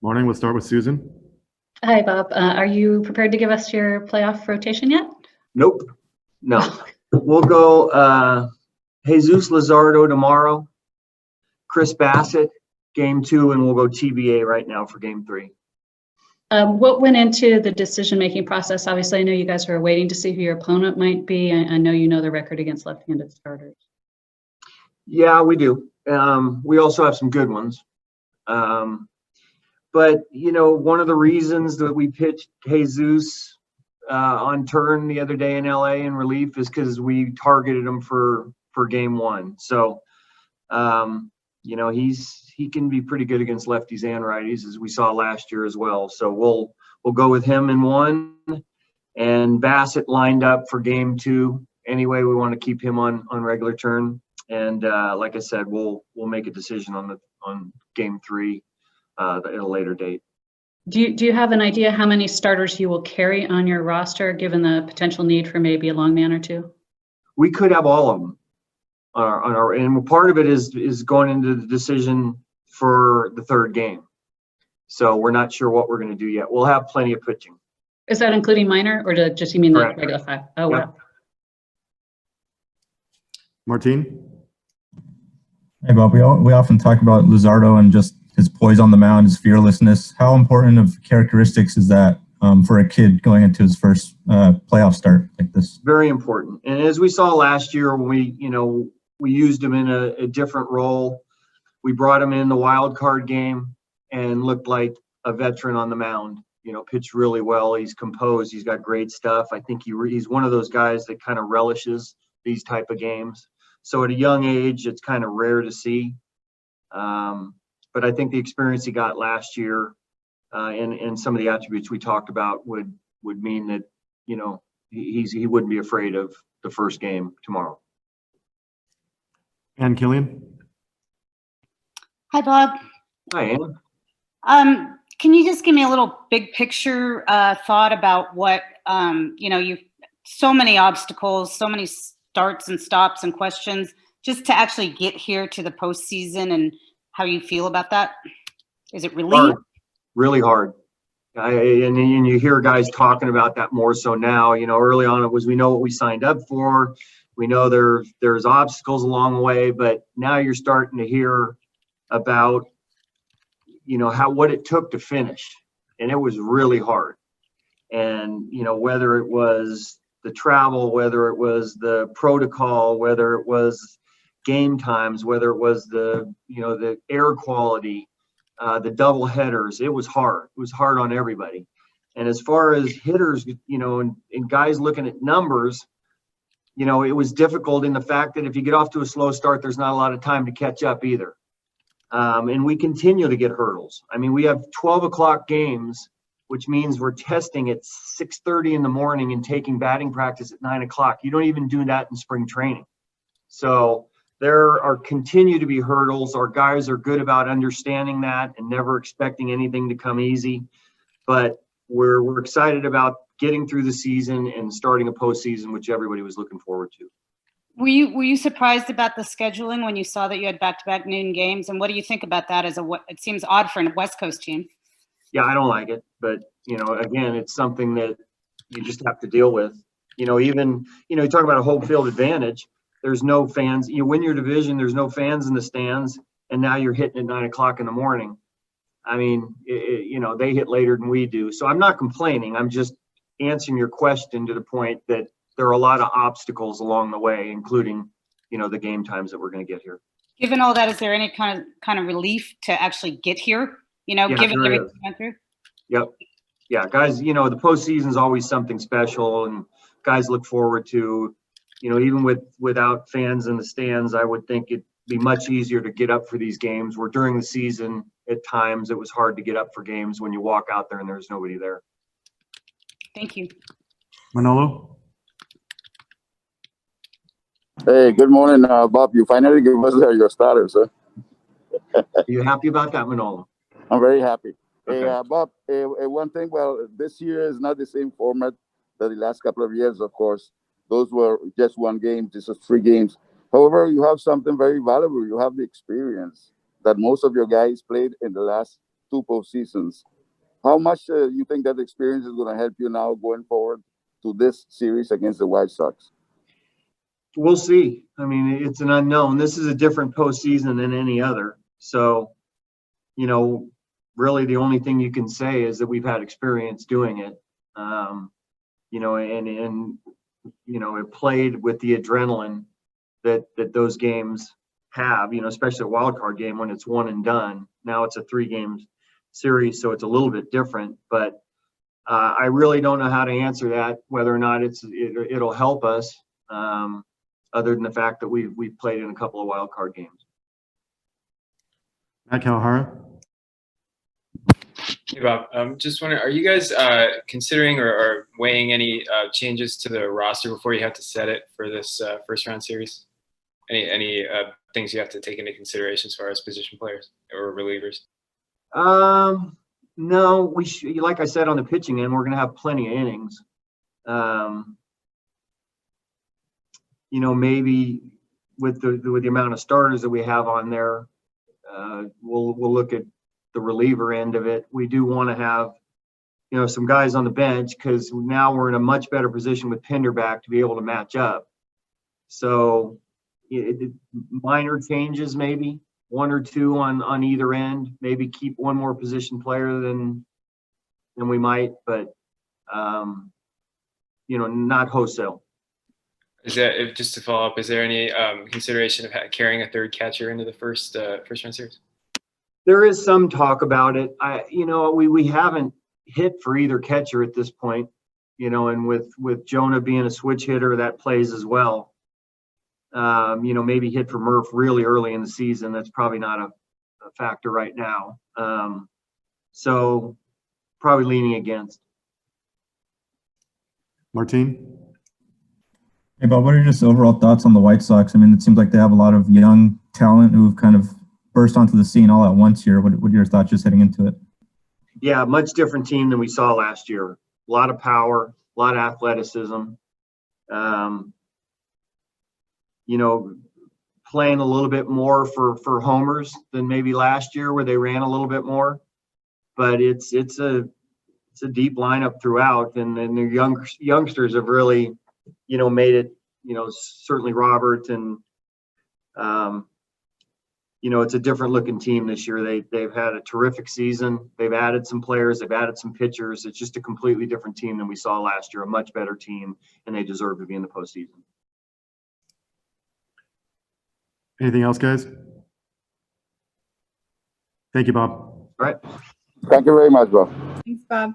Morning, we'll start with Susan. Hi, Bob. Are you prepared to give us your playoff rotation yet? Nope. No. We'll go Jesus Luzardo tomorrow, Chris Bassett, game 2, and we'll go TBA right now for game 3. What went into the decision-making process? Obviously, I know you guys were waiting to see who your opponent might be. I know you know the record against left-handed starters. Yeah, we do. We also have some good ones. But, you know, one of the reasons that we pitched Jesus on turn the other day in LA in relief is because we targeted him for game 1. So, you know, he can be pretty good against lefties and righties, as we saw last year as well. So we'll go with him in 1, and Bassett lined up for game 2. Anyway, we want to keep him on regular turn. And like I said, we'll make a decision on game 3 at a later date. Do you have an idea how many starters you will carry on your roster, given the potential need for maybe a long man or two? We could have all of them on our, and part of it is going into the decision for the 3rd game. So we're not sure what we're going to do yet. We'll have plenty of pitching. Is that including minor, or just you mean the regular 5? Oh, Yep. wow. Martin? Hey, Bob, we often talk about Luzardo and just his poise on the mound, his fearlessness. How important of characteristics is that for a kid going into his first playoff start like this? Very important. And as we saw last year, when we used him in a different role, we brought him in the wild card game and looked like a veteran on the mound. You know, pitched really well. He's composed. He's got great stuff. I think he's one of those guys that kind of relishes these type of games. So at a young age, it's kind of rare to see. But I think the experience he got last year and some of the attributes we talked about would mean that, you know, he wouldn't be afraid of the first game tomorrow. And Killian? Hi, Bob. Hi, Ann. Can you just give me a little big picture thought about what, you know, you've so many obstacles, so many starts and stops and questions just to actually get here to the postseason, and how you feel about that? Is it relief? Hard. Really hard. And you hear guys talking about that more so now. You know, early on it was, we know what we signed up for. We know there's obstacles along the way, but now you're starting to hear about, you know, what it took to finish. And it was really hard. And, you know, whether it was the travel, whether it was the protocol, whether it was game times, whether it was the air quality, the double headers, it was hard. It was hard on everybody. And as far as hitters, you know, and guys looking at numbers, you know, it was difficult in the fact that if you get off to a slow start, there's not a lot of time to catch up either. And we continue to get hurdles. I mean, we have 12 o'clock games, which means we're testing at 6:30 in the morning and taking batting practice at 9 o'clock. You don't even do that in spring training. So there continue to be hurdles. Our guys are good about understanding that and never expecting anything to come easy. But we're excited about getting through the season and starting a postseason, which everybody was looking forward to. Were you surprised about the scheduling when you saw that you had back-to-back noon games? And what do you think about that it seems odd for a West Coast team? Yeah, I don't like it, but, you know, again, it's something that you just have to deal with. You know, even, you know, you talk about a home field advantage. There's no fans. You win your division, there's no fans in the stands, and now you're hitting at 9 o'clock in the morning. I mean, you know, they hit later than we do. So I'm not complaining. I'm just answering your question to the point that there are a lot of obstacles along the way, including, you know, the game times that we're going to get here. Given all that, is there any kind of relief to actually get here? You know, given everything we went through? Yep. Yeah, guys, you know, the postseason is always something special, and guys look forward to, you know, even without fans in the stands, I would think it'd be much easier to get up for these games, where during the season, at times, it was hard to get up for games when you walk out there and there's nobody there. Thank you. Manolo? Hey, good morning, Bob. You finally gave us your starters, sir. Are you happy about that, Manolo? I'm very happy. Okay. Hey, Bob, one thing, well, this year is not the same format that the last couple of years, of course. Those were just one game, just 3 games. However, you have something very valuable. You have the experience. that most of your guys played in the last 2 postseasons. How much you think that experience is going to help you now going forward to this series against the White Sox? We'll see. I mean, it's an unknown. This is a different postseason than any other. So, you know, really the only thing you can say is that we've had experience doing it. You know, and you know, it played with the adrenaline that those games have, you know, especially a wild card game when it's one and done. Now it's a 3-game series, so it's a little bit different, but I really don't know how to answer that, whether or not it'll help us, other than the fact that we've played in a couple of wild card games. Matt Kawahara. Hey Bob, just wondering, are you guys considering or weighing any changes to the roster before you have to set it for this first round series? Any things you have to take into consideration as far as position players or relievers? No, like I said, on the pitching end, we're going to have plenty of innings. You know, maybe with the amount of starters that we have on there, we'll look at the reliever end of it. We do want to have, you know, some guys on the bench because now we're in a much better position with Pinder back to be able to match up. So minor changes, maybe 1 or 2 on either end, maybe keep one more position player than we might, but you know, not wholesale. Is that, just to follow up, is there any consideration of carrying a third catcher into the first round series? There is some talk about it. You know, we haven't hit for either catcher at this point, you know, and with Jonah being a switch hitter, that plays as well. You know, maybe hit for Murph really early in the season. That's probably not a factor right now. So probably leaning against. Martin. Hey, Bob, what are your just overall thoughts on the White Sox? I mean, it seems like they have a lot of young talent who've kind of burst onto the scene all at once here. What are your thoughts just heading into it? Yeah, much different team than we saw last year. A lot of power, a lot of athleticism. You know, playing a little bit more for homers than maybe last year where they ran a little bit more. But it's a deep lineup throughout, and the youngsters have really, you know, made it. You know, certainly Robert and you know, it's a different looking team this year. They've had a terrific season. They've added some players. They've added some pitchers. It's just a completely different team than we saw last year. A much better team, and they deserve to be in the postseason. Anything else, guys? Thank you, Bob. All right. Thank you very much, Bob. Thanks, Bob.